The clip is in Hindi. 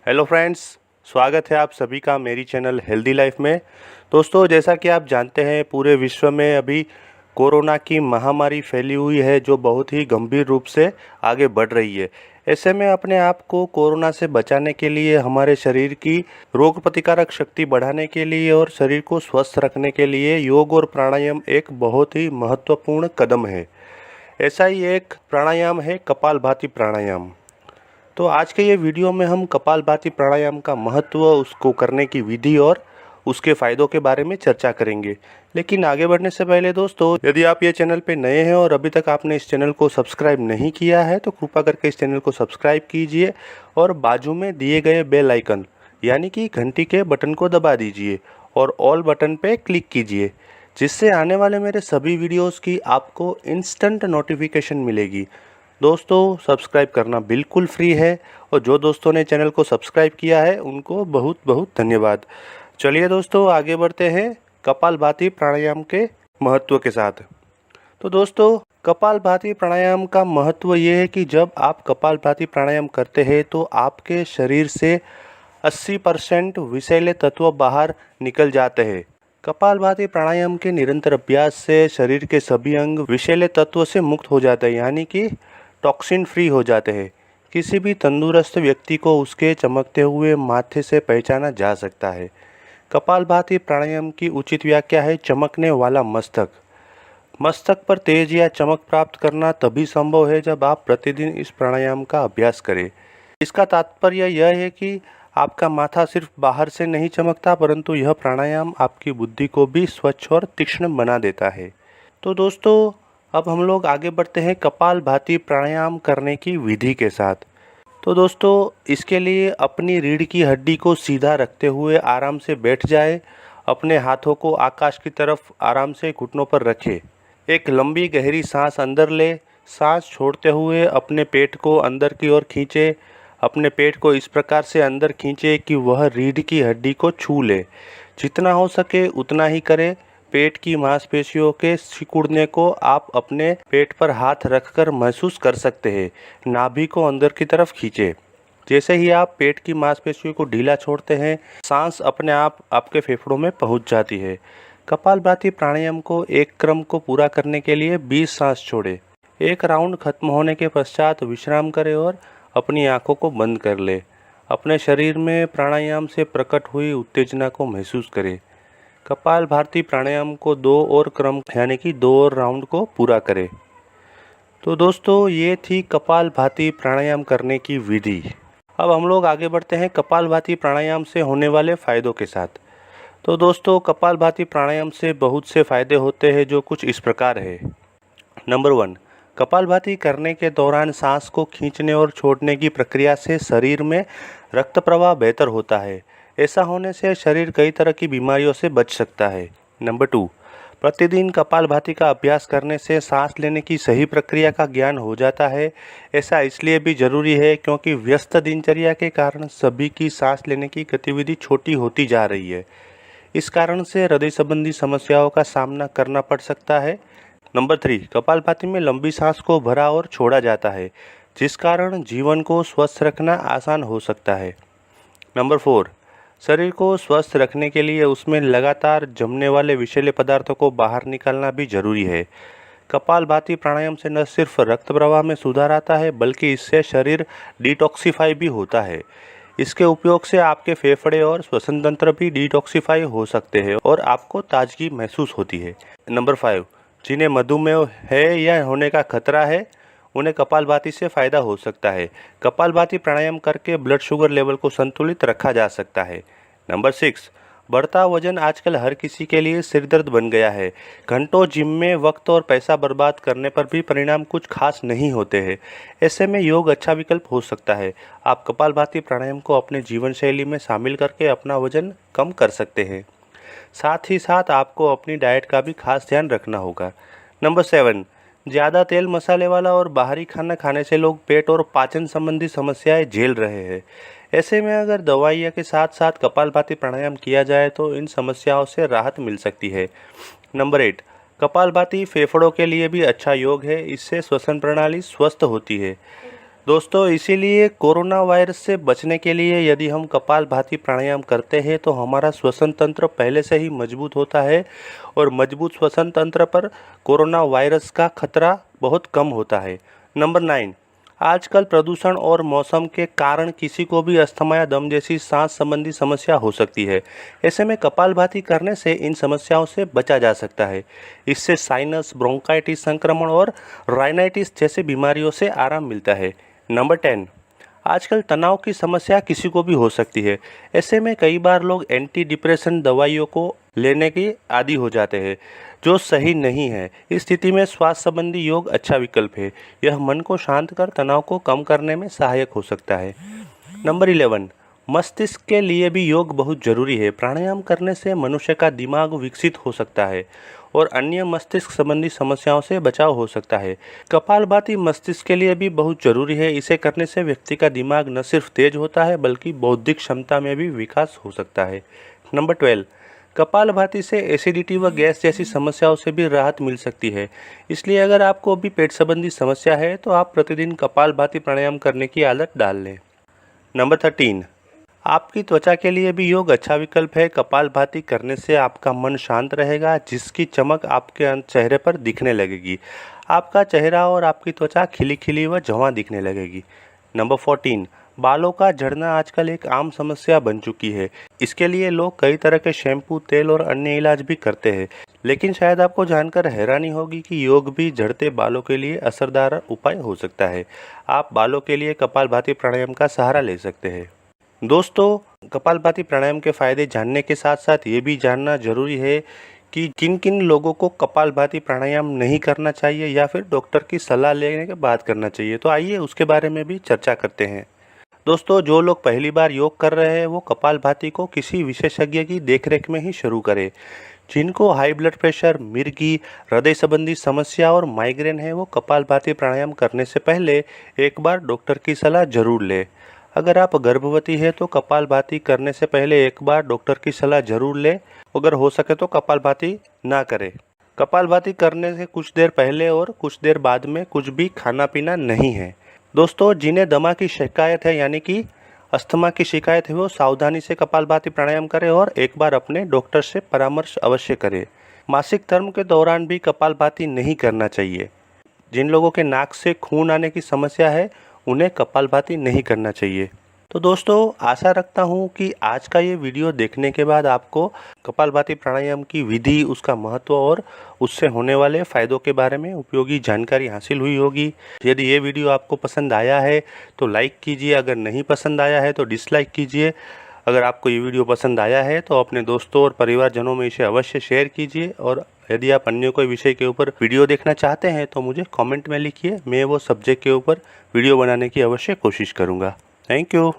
हेलो फ्रेंड्स, स्वागत है आप सभी का मेरी चैनल हेल्दी लाइफ में। दोस्तों, जैसा कि आप जानते हैं पूरे विश्व में अभी कोरोना की महामारी फैली हुई है जो बहुत ही गंभीर रूप से आगे बढ़ रही है। ऐसे में अपने आप को कोरोना से बचाने के लिए, हमारे शरीर की रोग प्रतिकारक शक्ति बढ़ाने के लिए और शरीर को स्वस्थ रखने के लिए योग और प्राणायाम एक बहुत ही महत्वपूर्ण कदम है। ऐसा ही एक प्राणायाम है कपालभाति प्राणायाम। तो आज के ये वीडियो में हम कपालभाति प्राणायाम का महत्व, उसको करने की विधि और उसके फ़ायदों के बारे में चर्चा करेंगे। लेकिन आगे बढ़ने से पहले दोस्तों, यदि आप ये चैनल पे नए हैं और अभी तक आपने इस चैनल को सब्सक्राइब नहीं किया है तो कृपा करके इस चैनल को सब्सक्राइब कीजिए और बाजू में दिए गए बेल आइकन यानी कि घंटी के बटन को दबा दीजिए और ऑल बटन पे क्लिक कीजिए, जिससे आने वाले मेरे सभी वीडियोज़ की आपको इंस्टेंट नोटिफिकेशन मिलेगी। दोस्तों, सब्सक्राइब करना बिल्कुल फ्री है और जो दोस्तों ने चैनल को सब्सक्राइब किया है उनको बहुत बहुत धन्यवाद। चलिए दोस्तों, आगे बढ़ते हैं कपालभाति प्राणायाम के महत्व के साथ। तो दोस्तों, कपालभाति प्राणायाम का महत्व ये है कि जब आप कपालभाति प्राणायाम करते हैं तो आपके शरीर से 80% विषैले तत्व बाहर निकल जाते हैं। कपालभाति प्राणायाम के निरंतर अभ्यास से शरीर के सभी अंग विषैले तत्व से मुक्त हो जाते हैं, यानी कि टॉक्सिन फ्री हो जाते हैं। किसी भी तंदुरुस्त व्यक्ति को उसके चमकते हुए माथे से पहचाना जा सकता है। कपालभाति प्राणायाम की उचित व्याख्या है चमकने वाला मस्तक। मस्तक पर तेज या चमक प्राप्त करना तभी संभव है जब आप प्रतिदिन इस प्राणायाम का अभ्यास करें। इसका तात्पर्य यह है कि आपका माथा सिर्फ बाहर से नहीं चमकता, परंतु यह प्राणायाम आपकी बुद्धि को भी स्वच्छ और तीक्ष्ण बना देता है। तो दोस्तों, अब हम लोग आगे बढ़ते हैं कपालभाति प्राणायाम करने की विधि के साथ। तो दोस्तों, इसके लिए अपनी रीढ़ की हड्डी को सीधा रखते हुए आराम से बैठ जाए। अपने हाथों को आकाश की तरफ आराम से घुटनों पर रखें। एक लंबी गहरी सांस अंदर ले। सांस छोड़ते हुए अपने पेट को अंदर की ओर खींचे। अपने पेट को इस प्रकार से अंदर खींचे कि वह रीढ़ की हड्डी को छू ले। जितना हो सके उतना ही करें। पेट की मांसपेशियों के सिकुड़ने को आप अपने पेट पर हाथ रखकर महसूस कर सकते हैं। नाभि को अंदर की तरफ खींचे। जैसे ही आप पेट की मांसपेशियों को ढीला छोड़ते हैं, सांस अपने आप आपके फेफड़ों में पहुंच जाती है। कपालभाति प्राणायाम को एक क्रम को पूरा करने के लिए 20 सांस छोड़े। एक राउंड खत्म होने के पश्चात विश्राम करें और अपनी आंखों को बंद कर ले। अपने शरीर में प्राणायाम से प्रकट हुई उत्तेजना को महसूस करें। कपालभाति प्राणायाम को 2 और क्रम यानी कि 2 और राउंड को पूरा करें। तो दोस्तों, ये थी कपालभाति प्राणायाम करने की विधि। अब हम लोग आगे बढ़ते हैं कपालभाति प्राणायाम से होने वाले फ़ायदों के साथ। तो दोस्तों, कपालभाति प्राणायाम से बहुत से फ़ायदे होते हैं जो कुछ इस प्रकार है। नंबर 1, कपालभाति करने के दौरान सांस को खींचने और छोड़ने की प्रक्रिया से शरीर में रक्त प्रवाह बेहतर होता है। ऐसा होने से शरीर कई तरह की बीमारियों से बच सकता है। नंबर 2, प्रतिदिन कपालभाति का अभ्यास करने से सांस लेने की सही प्रक्रिया का ज्ञान हो जाता है। ऐसा इसलिए भी जरूरी है क्योंकि व्यस्त दिनचर्या के कारण सभी की सांस लेने की गतिविधि छोटी होती जा रही है। इस कारण से हृदय संबंधी समस्याओं का सामना करना पड़ सकता है। नंबर 3, कपालभाति में लंबी सांस को भरा और छोड़ा जाता है, जिस कारण जीवन को स्वस्थ रखना आसान हो सकता है। नंबर 4, शरीर को स्वस्थ रखने के लिए उसमें लगातार जमने वाले विषैले पदार्थों को बाहर निकालना भी जरूरी है। कपालभाति प्राणायाम से न सिर्फ रक्त प्रवाह में सुधार आता है, बल्कि इससे शरीर डिटॉक्सिफाई भी होता है। इसके उपयोग से आपके फेफड़े और श्वसन तंत्र भी डिटॉक्सिफाई हो सकते हैं और आपको ताजगी महसूस होती है। नंबर 5, जिन्हें मधुमेह है या होने का खतरा है, उन्हें कपालभाति से फ़ायदा हो सकता है। कपालभाति प्राणायाम करके ब्लड शुगर लेवल को संतुलित रखा जा सकता है। नंबर 6, बढ़ता वजन आजकल हर किसी के लिए सिरदर्द बन गया है। घंटों जिम में वक्त और पैसा बर्बाद करने पर भी परिणाम कुछ खास नहीं होते हैं। ऐसे में योग अच्छा विकल्प हो सकता है। आप कपालभाति प्राणायाम को अपने जीवन शैली में शामिल करके अपना वजन कम कर सकते हैं। साथ ही साथ आपको अपनी डाइट का भी खास ध्यान रखना होगा। नंबर 7, ज़्यादा तेल मसाले वाला और बाहरी खाना खाने से लोग पेट और पाचन संबंधी समस्याएं झेल रहे हैं। ऐसे में अगर दवाइयों के साथ साथ कपालभाति प्राणायाम किया जाए तो इन समस्याओं से राहत मिल सकती है। नंबर 8, कपालभाति फेफड़ों के लिए भी अच्छा योग है। इससे श्वसन प्रणाली स्वस्थ होती है। दोस्तों इसीलिए कोरोना वायरस से बचने के लिए यदि हम कपालभाति प्राणायाम करते हैं तो हमारा श्वसन तंत्र पहले से ही मजबूत होता है और मजबूत श्वसन तंत्र पर कोरोना वायरस का खतरा बहुत कम होता है। नंबर 9, आजकल प्रदूषण और मौसम के कारण किसी को भी अस्थमा या दम जैसी सांस संबंधी समस्या हो सकती है। ऐसे में कपालभाति करने से इन समस्याओं से बचा जा सकता है। इससे साइनस, ब्रोंकाइटिस संक्रमण और राइनाइटिस जैसी बीमारियों से आराम मिलता है। नंबर 10, आजकल तनाव की समस्या किसी को भी हो सकती है। ऐसे में कई बार लोग एंटी डिप्रेशन दवाइयों को लेने के आदी हो जाते हैं, जो सही नहीं है। इस स्थिति में स्वास्थ्य संबंधी योग अच्छा विकल्प है। यह मन को शांत कर तनाव को कम करने में सहायक हो सकता है। नंबर 11, मस्तिष्क के लिए भी योग बहुत जरूरी है। प्राणायाम करने से मनुष्य का दिमाग विकसित हो सकता है और अन्य मस्तिष्क संबंधी समस्याओं से बचाव हो सकता है। कपालभाति मस्तिष्क के लिए भी बहुत जरूरी है। इसे करने से व्यक्ति का दिमाग न सिर्फ तेज होता है बल्कि बौद्धिक क्षमता में भी विकास हो सकता है। नंबर 12, कपालभाति से एसिडिटी व गैस जैसी समस्याओं से भी राहत मिल सकती है। इसलिए अगर आपको भी पेट संबंधी समस्या है तो आप प्रतिदिन कपालभाति प्राणायाम करने की आदत डाल लें। नंबर 13, आपकी त्वचा के लिए भी योग अच्छा विकल्प है। कपालभाति करने से आपका मन शांत रहेगा, जिसकी चमक आपके चेहरे पर दिखने लगेगी। आपका चेहरा और आपकी त्वचा खिली खिली व जवां दिखने लगेगी। नंबर 14, बालों का झड़ना आजकल एक आम समस्या बन चुकी है। इसके लिए लोग कई तरह के शैम्पू, तेल और अन्य इलाज भी करते हैं, लेकिन शायद आपको जानकर हैरानी होगी कि योग भी झड़ते बालों के लिए असरदार उपाय हो सकता है। आप बालों के लिए कपालभाति प्राणायाम का सहारा ले सकते हैं। दोस्तों, कपालभाति प्राणायाम के फायदे जानने के साथ साथ ये भी जानना जरूरी है कि किन किन लोगों को कपालभाति प्राणायाम नहीं करना चाहिए या फिर डॉक्टर की सलाह लेने के बाद करना चाहिए। तो आइए उसके बारे में भी चर्चा करते हैं। दोस्तों, जो लोग पहली बार योग कर रहे हैं वो कपालभाति को किसी विशेषज्ञ की देखरेख में ही शुरू करें। जिनको हाई ब्लड प्रेशर, मिर्गी, हृदय संबंधी समस्या और माइग्रेन है वो कपालभाति प्राणायाम करने से पहले एक बार डॉक्टर की सलाह जरूर लें। अगर आप गर्भवती है तो कपालभाति करने से पहले एक बार डॉक्टर की सलाह जरूर लें। अगर हो सके तो कपालभाति ना करें। कपालभाति करने से कुछ देर पहले और कुछ देर बाद में कुछ भी खाना पीना नहीं है। दोस्तों, जिन्हें दमा की शिकायत है यानी कि अस्थमा की शिकायत है वो सावधानी से कपालभाति प्राणायाम करें और एक बार अपने डॉक्टर से परामर्श अवश्य करें। मासिक धर्म के दौरान भी कपालभाति नहीं करना चाहिए। जिन लोगों के नाक से खून आने की समस्या है उन्हें कपालभाति नहीं करना चाहिए। तो दोस्तों, आशा रखता हूँ कि आज का ये वीडियो देखने के बाद आपको कपालभाति प्राणायाम की विधि, उसका महत्व और उससे होने वाले फ़ायदों के बारे में उपयोगी जानकारी हासिल हुई होगी। यदि ये वीडियो आपको पसंद आया है तो लाइक कीजिए, अगर नहीं पसंद आया है तो डिसलाइक कीजिए। अगर आपको ये वीडियो पसंद आया है तो अपने दोस्तों और परिवारजनों में इसे अवश्य शेयर कीजिए। और यदि आप अन्य कोई विषय के ऊपर वीडियो देखना चाहते हैं तो मुझे कमेंट में लिखिए। मैं वो सब्जेक्ट के ऊपर वीडियो बनाने की अवश्य कोशिश करूँगा। Thank you.